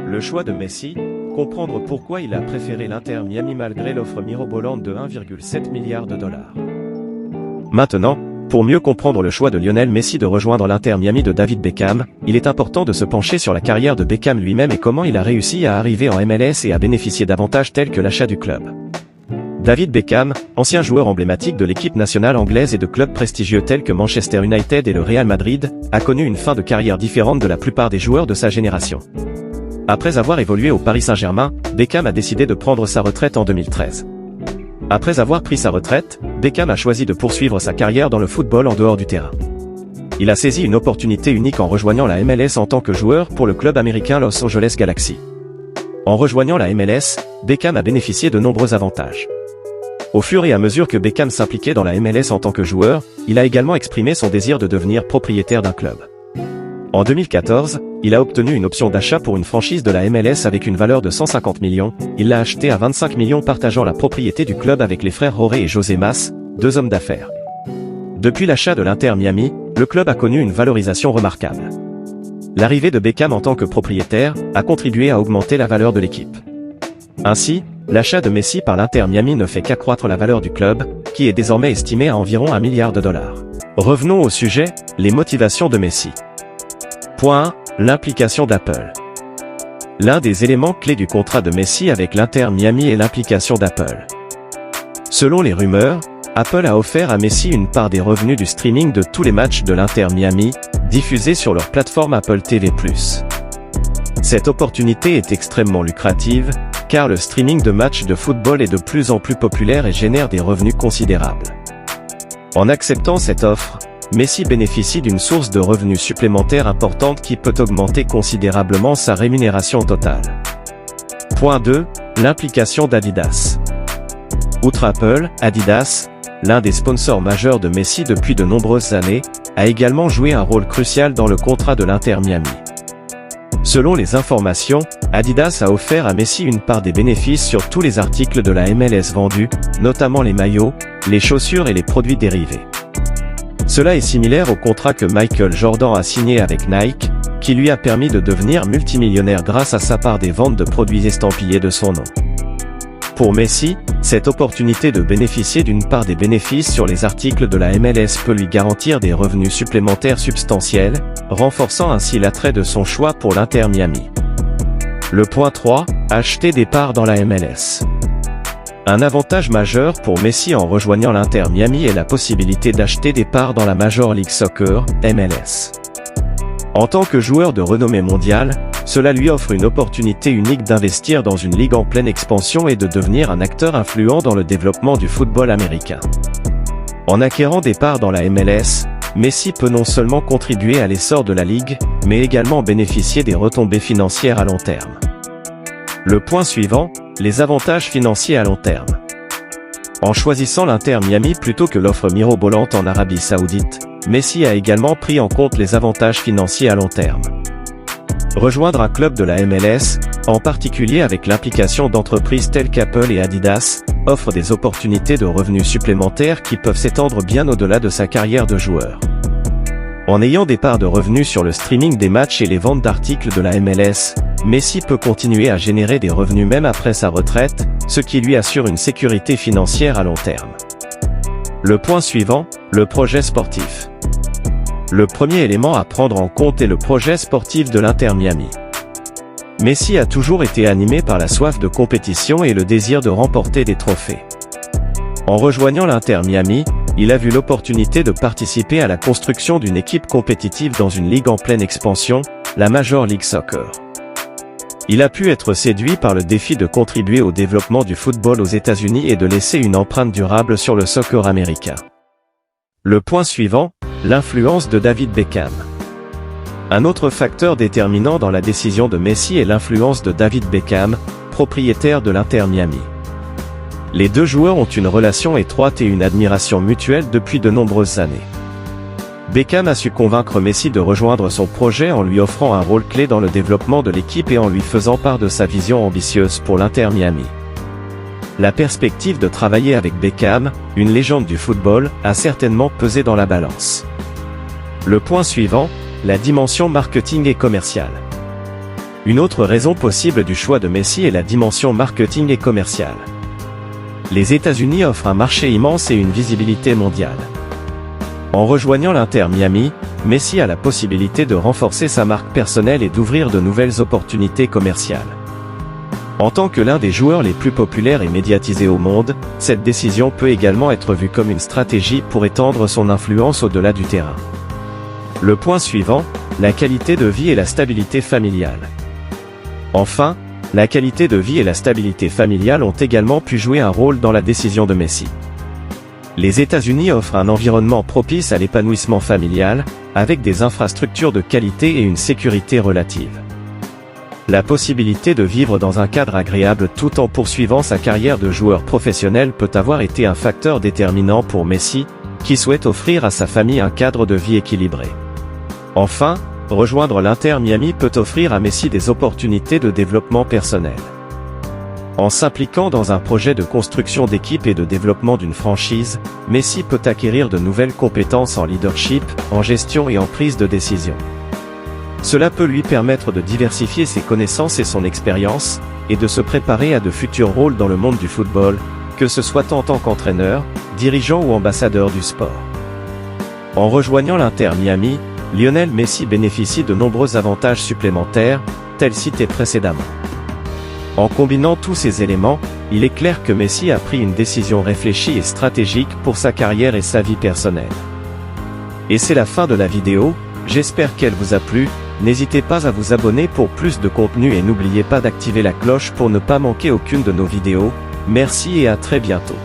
Le choix de Messi, comprendre pourquoi il a préféré l'Inter Miami malgré l'offre mirobolante de 1,7 milliard de dollars. Maintenant, pour mieux comprendre le choix de Lionel Messi de rejoindre l'Inter Miami de David Beckham, il est important de se pencher sur la carrière de Beckham lui-même et comment il a réussi à arriver en MLS et à bénéficier d'avantages tels que l'achat du club. David Beckham, ancien joueur emblématique de l'équipe nationale anglaise et de clubs prestigieux tels que Manchester United et le Real Madrid, a connu une fin de carrière différente de la plupart des joueurs de sa génération. Après avoir évolué au Paris Saint-Germain, Beckham a décidé de prendre sa retraite en 2013. Après avoir pris sa retraite, Beckham a choisi de poursuivre sa carrière dans le football en dehors du terrain. Il a saisi une opportunité unique en rejoignant la MLS en tant que joueur pour le club américain Los Angeles Galaxy. En rejoignant la MLS, Beckham a bénéficié de nombreux avantages. Au fur et à mesure que Beckham s'impliquait dans la MLS en tant que joueur, il a également exprimé son désir de devenir propriétaire d'un club. En 2014, il a obtenu une option d'achat pour une franchise de la MLS avec une valeur de 150 millions, il l'a acheté à 25 millions partageant la propriété du club avec les frères Jorge et José Mas, deux hommes d'affaires. Depuis l'achat de l'Inter Miami, le club a connu une valorisation remarquable. L'arrivée de Beckham en tant que propriétaire a contribué à augmenter la valeur de l'équipe. Ainsi, l'achat de Messi par l'Inter Miami ne fait qu'accroître la valeur du club, qui est désormais estimée à environ 1 milliard de dollars. Revenons au sujet, les motivations de Messi. Point 1. L'implication d'Apple. L'un des éléments clés du contrat de Messi avec l'Inter Miami est l'implication d'Apple. Selon les rumeurs, Apple a offert à Messi une part des revenus du streaming de tous les matchs de l'Inter Miami, diffusés sur leur plateforme Apple TV+. Cette opportunité est extrêmement lucrative, car le streaming de matchs de football est de plus en plus populaire et génère des revenus considérables. En acceptant cette offre, Messi bénéficie d'une source de revenus supplémentaire importante qui peut augmenter considérablement sa rémunération totale. Point 2. L'implication d'Adidas. Outre Apple, Adidas, l'un des sponsors majeurs de Messi depuis de nombreuses années, a également joué un rôle crucial dans le contrat de l'Inter Miami. Selon les informations, Adidas a offert à Messi une part des bénéfices sur tous les articles de la MLS vendus, notamment les maillots, les chaussures et les produits dérivés. Cela est similaire au contrat que Michael Jordan a signé avec Nike, qui lui a permis de devenir multimillionnaire grâce à sa part des ventes de produits estampillés de son nom. Pour Messi, cette opportunité de bénéficier d'une part des bénéfices sur les articles de la MLS peut lui garantir des revenus supplémentaires substantiels, renforçant ainsi l'attrait de son choix pour l'Inter Miami. Le point 3. Acheter des parts dans la MLS. Un avantage majeur pour Messi en rejoignant l'Inter Miami est la possibilité d'acheter des parts dans la Major League Soccer, MLS. En tant que joueur de renommée mondiale, cela lui offre une opportunité unique d'investir dans une ligue en pleine expansion et de devenir un acteur influent dans le développement du football américain. En acquérant des parts dans la MLS, Messi peut non seulement contribuer à l'essor de la ligue, mais également bénéficier des retombées financières à long terme. Le point suivant, les avantages financiers à long terme. En choisissant l'Inter Miami plutôt que l'offre mirobolante en Arabie Saoudite, Messi a également pris en compte les avantages financiers à long terme. Rejoindre un club de la MLS, en particulier avec l'implication d'entreprises telles qu'Apple et Adidas, offre des opportunités de revenus supplémentaires qui peuvent s'étendre bien au-delà de sa carrière de joueur. En ayant des parts de revenus sur le streaming des matchs et les ventes d'articles de la MLS, Messi peut continuer à générer des revenus même après sa retraite, ce qui lui assure une sécurité financière à long terme. Le point suivant, le projet sportif. Le premier élément à prendre en compte est le projet sportif de l'Inter Miami. Messi a toujours été animé par la soif de compétition et le désir de remporter des trophées. En rejoignant l'Inter Miami, il a vu l'opportunité de participer à la construction d'une équipe compétitive dans une ligue en pleine expansion, la Major League Soccer. Il a pu être séduit par le défi de contribuer au développement du football aux États-Unis et de laisser une empreinte durable sur le soccer américain. Le point suivant, l'influence de David Beckham. Un autre facteur déterminant dans la décision de Messi est l'influence de David Beckham, propriétaire de l'Inter Miami. Les deux joueurs ont une relation étroite et une admiration mutuelle depuis de nombreuses années. Beckham a su convaincre Messi de rejoindre son projet en lui offrant un rôle clé dans le développement de l'équipe et en lui faisant part de sa vision ambitieuse pour l'Inter Miami. La perspective de travailler avec Beckham, une légende du football, a certainement pesé dans la balance. Le point suivant, la dimension marketing et commerciale. Une autre raison possible du choix de Messi est la dimension marketing et commerciale. Les États-Unis offrent un marché immense et une visibilité mondiale. En rejoignant l'Inter Miami, Messi a la possibilité de renforcer sa marque personnelle et d'ouvrir de nouvelles opportunités commerciales. En tant que l'un des joueurs les plus populaires et médiatisés au monde, cette décision peut également être vue comme une stratégie pour étendre son influence au-delà du terrain. Le point suivant, la qualité de vie et la stabilité familiale. Enfin, la qualité de vie et la stabilité familiale ont également pu jouer un rôle dans la décision de Messi. Les États-Unis offrent un environnement propice à l'épanouissement familial, avec des infrastructures de qualité et une sécurité relative. La possibilité de vivre dans un cadre agréable tout en poursuivant sa carrière de joueur professionnel peut avoir été un facteur déterminant pour Messi, qui souhaite offrir à sa famille un cadre de vie équilibré. Enfin, rejoindre l'Inter Miami peut offrir à Messi des opportunités de développement personnel. En s'impliquant dans un projet de construction d'équipe et de développement d'une franchise, Messi peut acquérir de nouvelles compétences en leadership, en gestion et en prise de décision. Cela peut lui permettre de diversifier ses connaissances et son expérience, et de se préparer à de futurs rôles dans le monde du football, que ce soit en tant qu'entraîneur, dirigeant ou ambassadeur du sport. En rejoignant l'Inter Miami, Lionel Messi bénéficie de nombreux avantages supplémentaires, tels cités précédemment. En combinant tous ces éléments, il est clair que Messi a pris une décision réfléchie et stratégique pour sa carrière et sa vie personnelle. Et c'est la fin de la vidéo, j'espère qu'elle vous a plu, n'hésitez pas à vous abonner pour plus de contenu et n'oubliez pas d'activer la cloche pour ne pas manquer aucune de nos vidéos, merci et à très bientôt.